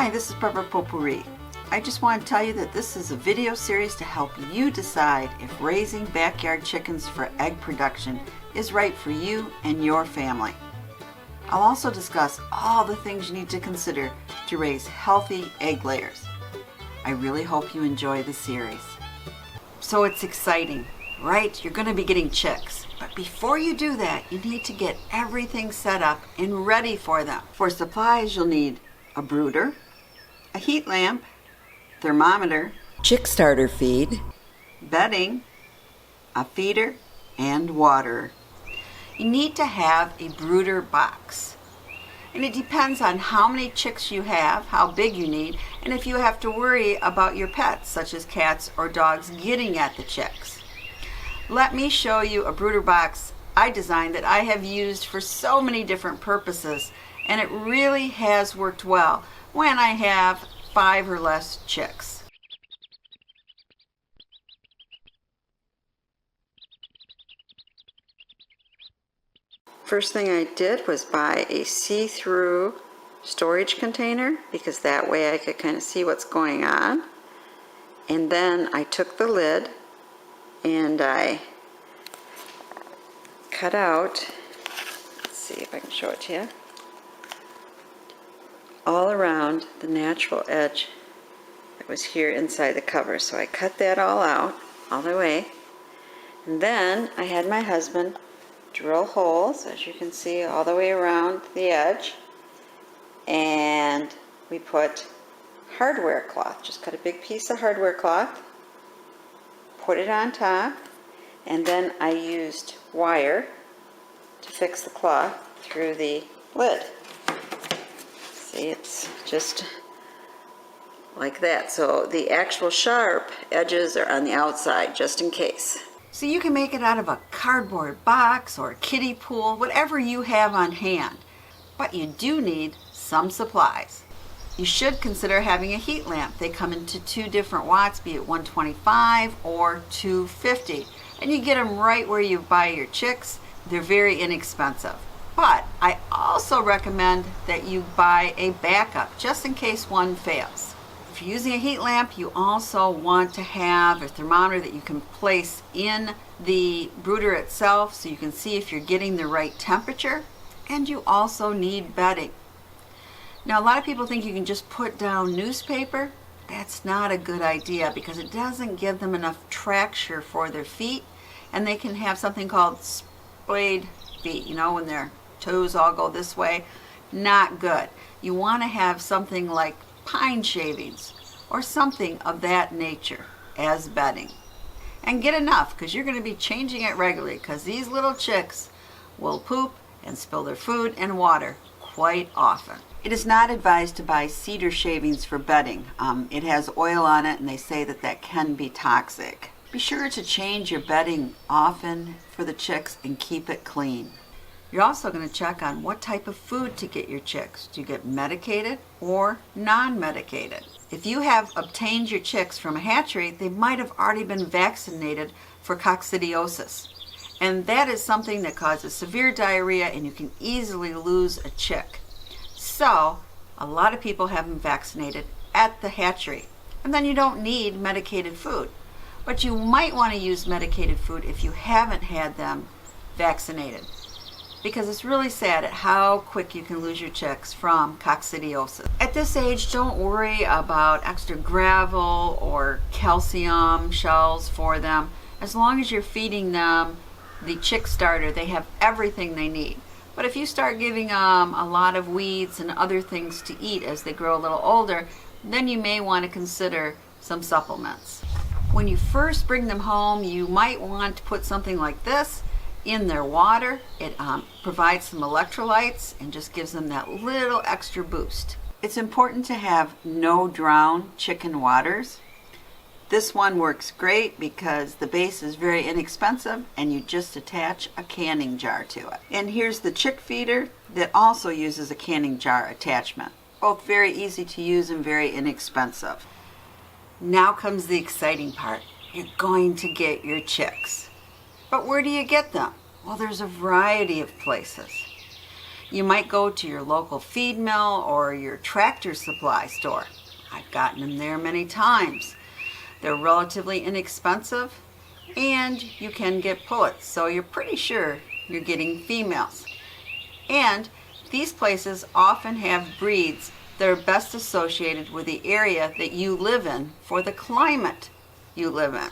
Hi, this is Potpourri. I just want to tell you that this is a video series to help you decide if raising backyard chickens for egg production is right for you and your family. I'll also discuss all the things you need to consider to raise healthy egg layers. I really hope you enjoy the series. So it's exciting, right? You're going to be getting chicks. But before you do that, you need to get everything set up and ready for them. For supplies, you'll need a brooder, a heat lamp, thermometer, chick starter feed, bedding, a feeder, and water. You need to have a brooder box. And it depends on how many chicks you have, how big you need, and if you have to worry about your pets, such as cats or dogs, getting at the chicks. Let me show you a brooder box I designed that I have used for so many different purposes, and it really has worked well when I have 5 or less chicks. First thing I did was buy a see-through storage container because that way I could kind of see what's going on. And then I took the lid and I cut out, let's see if I can show it to you, all around the natural edge that was here inside the cover. So I cut that all out, all the way. And then I had my husband drill holes, as you can see, all the way around the edge. And we put hardware cloth, just cut a big piece of hardware cloth, put it on top, and then I used wire to fix the cloth through the lid. See, it's just like that. So the actual sharp edges are on the outside, just in case. So you can make it out of a cardboard box or a kiddie pool, whatever you have on hand. But you do need some supplies. You should consider having a heat lamp. They come into 2 different watts, be it 125 or 250. And you get them right where you buy your chicks. They're very inexpensive. But I also recommend that you buy a backup, just in case one fails. If you're using a heat lamp, you also want to have a thermometer that you can place in the brooder itself so you can see if you're getting the right temperature. And you also need bedding. Now, a lot of people think you can just put down newspaper. That's not a good idea because it doesn't give them enough traction for their feet, and they can have something called splayed feet, you know, when their toes all go this way. Not good. You want to have something like pine shavings or something of that nature as bedding. And get enough because you're going to be changing it regularly because these little chicks will poop and spill their food and water quite often. It is not advised to buy cedar shavings for bedding. It has oil on it and they say that that can be toxic. Be sure to change your bedding often for the chicks and keep it clean. You're also going to check on what type of food to get your chicks. Do you get medicated or non-medicated? If you have obtained your chicks from a hatchery, they might have already been vaccinated for coccidiosis. And that is something that causes severe diarrhea and you can easily lose a chick. So, a lot of people have them vaccinated at the hatchery. And then you don't need medicated food. But you might want to use medicated food if you haven't had them vaccinated. Because it's really sad at how quick you can lose your chicks from coccidiosis. At this age, don't worry about extra gravel or calcium shells for them. As long as you're feeding them the chick starter, they have everything they need. But if you start giving them a lot of weeds and other things to eat as they grow a little older, then you may want to consider some supplements. When you first bring them home, you might want to put something like this in their water. It provides some electrolytes and just gives them that little extra boost. It's important to have no drown chicken waters. This one works great because the base is very inexpensive and you just attach a canning jar to it. And here's the chick feeder that also uses a canning jar attachment. Both very easy to use and very inexpensive. Now comes the exciting part. You're going to get your chicks. But where do you get them? Well, there's a variety of places. You might go to your local feed mill or your tractor supply store. I've gotten them there many times. They're relatively inexpensive and you can get pullets, so you're pretty sure you're getting females. And these places often have breeds that are best associated with the area that you live in for the climate you live in.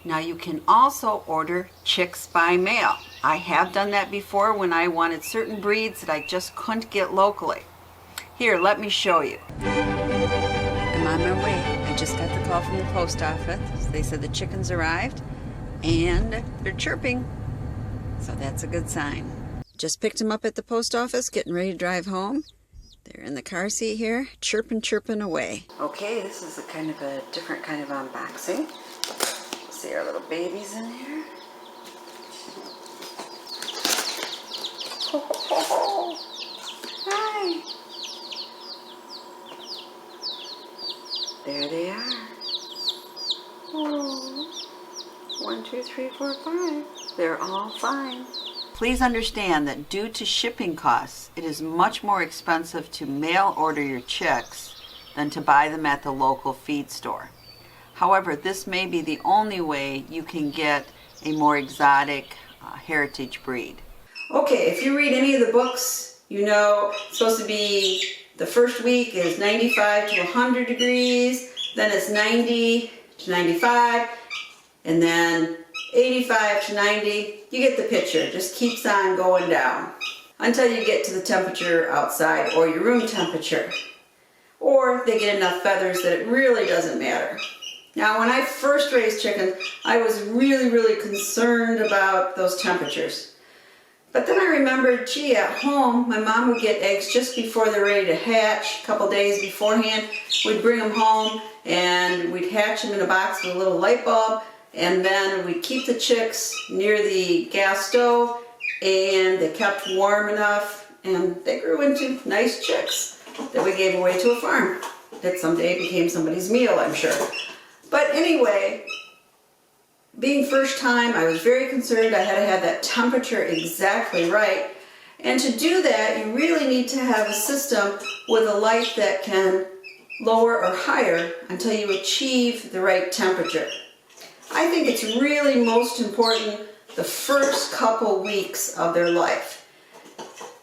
Now you can also order chicks by mail. I have done that before when I wanted certain breeds that I just couldn't get locally. Here, let me show you. I'm on my way. I just got the call from the post office. They said the chickens arrived and they're chirping. So that's a good sign. Just picked them up at the post office, getting ready to drive home. They're in the car seat here, chirping away. Okay, this is a different kind of unboxing. See our little babies in here. Oh, hi. There they are. Oh, 1, 2, 3, 4, 5. They're all fine. Please understand that due to shipping costs, it is much more expensive to mail order your chicks than to buy them at the local feed store. However, this may be the only way you can get a more exotic heritage breed. Okay, if you read any of the books, you know it's supposed to be the first week is 95 to 100 degrees, then it's 90 to 95, and then 85 to 90. You get the picture. It just keeps on going down until you get to the temperature outside or your room temperature. Or they get enough feathers that it really doesn't matter. Now, when I first raised chickens, I was really concerned about those temperatures. But then I remembered, gee, at home, my mom would get eggs just before they're ready to hatch, a couple days beforehand. We'd bring them home and we'd hatch them in a box with a little light bulb, and then we'd keep the chicks near the gas stove, and they kept warm enough, and they grew into nice chicks that we gave away to a farm that someday became somebody's meal, I'm sure. But anyway, being first time, I was very concerned. I had to have that temperature exactly right. And to do that, you really need to have a system with a light that can lower or higher until you achieve the right temperature. I think it's really most important the first couple weeks of their life.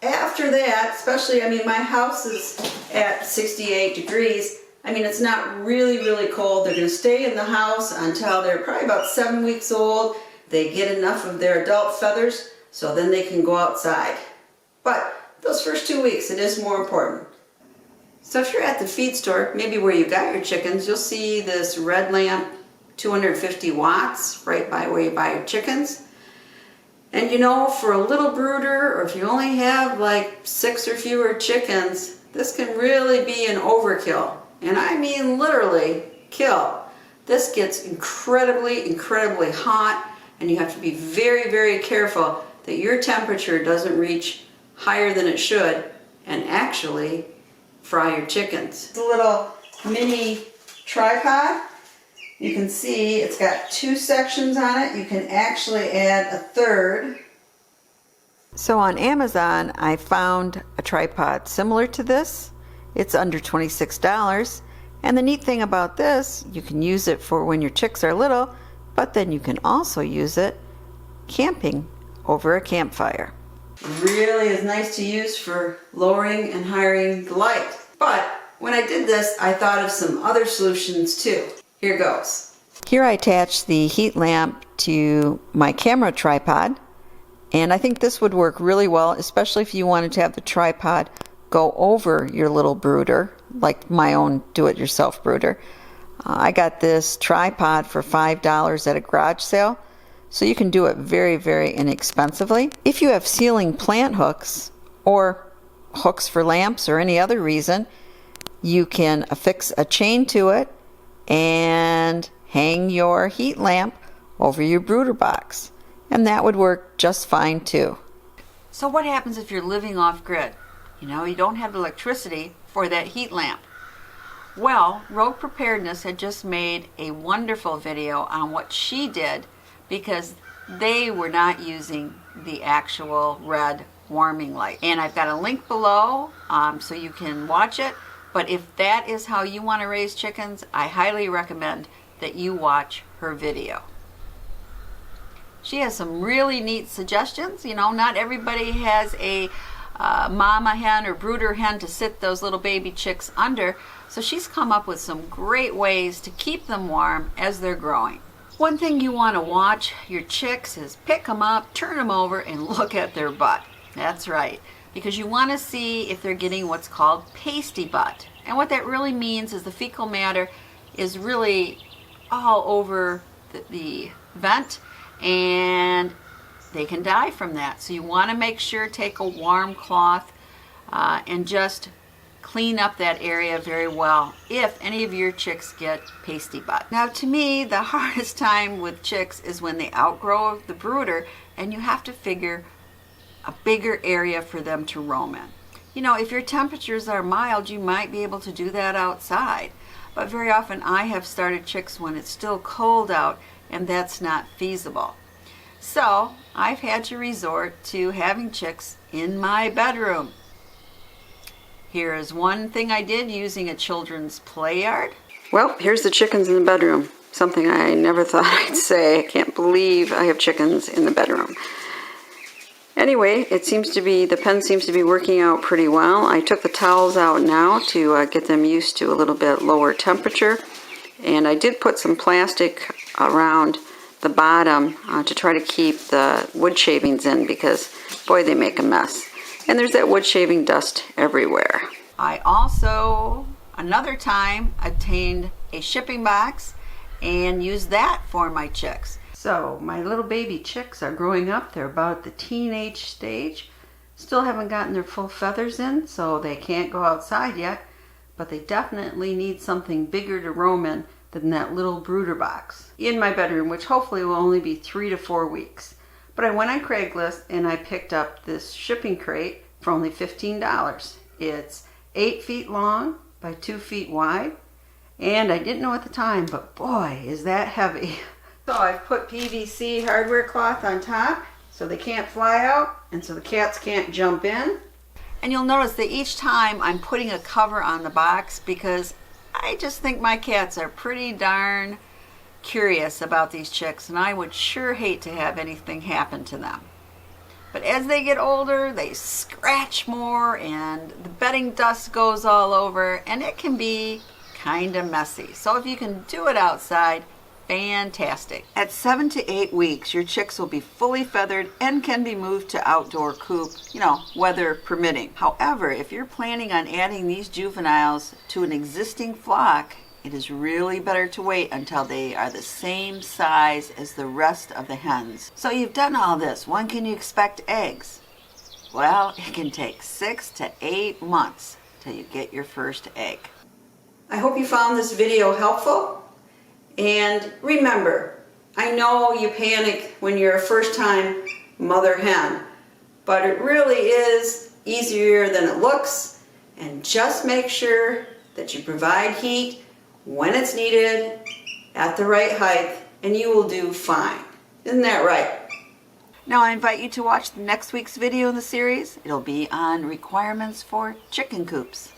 After that, especially, my house is at 68 degrees. It's not really cold. They're going to stay in the house until they're probably about 7 weeks old. They get enough of their adult feathers, so then they can go outside. But those first 2 weeks, it is more important. So if you're at the feed store, maybe where you got your chickens, you'll see this red lamp, 250 watts, right by where you buy your chickens. And for a little brooder, or if you only have like 6 or fewer chickens, this can really be an overkill. And I mean literally kill. This gets incredibly hot, and you have to be very careful that your temperature doesn't reach higher than it should and actually fry your chickens. It's a little mini tripod. You can see it's got 2 sections on it. You can actually add a third. So on Amazon, I found a tripod similar to this. It's under $26. And the neat thing about this, you can use it for when your chicks are little, but then you can also use it camping over a campfire. Really is nice to use for lowering and highering the light. But when I did this, I thought of some other solutions too. Here goes. Here I attached the heat lamp to my camera tripod, and I think this would work really well, especially if you wanted to have the tripod go over your little brooder, like my own do-it-yourself brooder. I got this tripod for $5 at a garage sale, so you can do it very inexpensively. If you have ceiling plant hooks or hooks for lamps or any other reason, you can affix a chain to it and hang your heat lamp over your brooder box, and that would work just fine too. So what happens if you're living off grid? You don't have electricity for that heat lamp. Well, Rogue Preparedness had just made a wonderful video on what she did because they were not using the actual red warming light. And I've got a link below so you can watch it. But if that is how you want to raise chickens, I highly recommend that you watch her video. She has some really neat suggestions. You know, not everybody has a mama hen or brooder hen to sit those little baby chicks under. So she's come up with some great ways to keep them warm as they're growing. One thing you want to watch your chicks is pick them up, turn them over, and look at their butt. That's right, because you want to see if they're getting what's called pasty butt. And what that really means is the fecal matter is really all over the vent, and they can die from that. So you want to make sure, take a warm cloth and just clean up that area very well if any of your chicks get pasty butt. Now, to me, the hardest time with chicks is when they outgrow the brooder and you have to figure a bigger area for them to roam in. You know, if your temperatures are mild, you might be able to do that outside. But very often I have started chicks when it's still cold out, and that's not feasible. So I've had to resort to having chicks in my bedroom. Here is one thing I did using a children's play yard. Well, here's the chickens in the bedroom. Something I never thought I'd say. I can't believe I have chickens in the bedroom. Anyway, the pen seems to be working out pretty well. I took the towels out now to get them used to a little bit lower temperature. And I did put some plastic around the bottom to try to keep the wood shavings in, because boy, they make a mess. And there's that wood shaving dust everywhere. I also, another time, obtained a shipping box and used that for my chicks. So my little baby chicks are growing up. They're about the teenage stage. Still haven't gotten their full feathers in, so they can't go outside yet. But they definitely need something bigger to roam in than that little brooder box in my bedroom, which hopefully will only be 3 to 4 weeks. But I went on Craigslist and I picked up this shipping crate for only $15. It's 8 feet long by 2 feet wide. And I didn't know at the time, but boy, is that heavy. So I've put PVC hardware cloth on top so they can't fly out and so the cats can't jump in. And you'll notice that each time I'm putting a cover on the box because I just think my cats are pretty darn curious about these chicks, and I would sure hate to have anything happen to them. But as they get older, they scratch more and the bedding dust goes all over, and it can be kind of messy. So if you can do it outside, fantastic. At 7 to 8 weeks, your chicks will be fully feathered and can be moved to outdoor coop, you know, weather permitting. However, if you're planning on adding these juveniles to an existing flock, it is really better to wait until they are the same size as the rest of the hens. So you've done all this. When can you expect eggs? Well, it can take 6 to 8 months till you get your first egg. I hope you found this video helpful. And remember, I know you panic when you're a first-time mother hen, but it really is easier than it looks. And just make sure that you provide heat when it's needed, at the right height, and you will do fine. Isn't that right? Now I invite you to watch next week's video in the series. It'll be on requirements for chicken coops.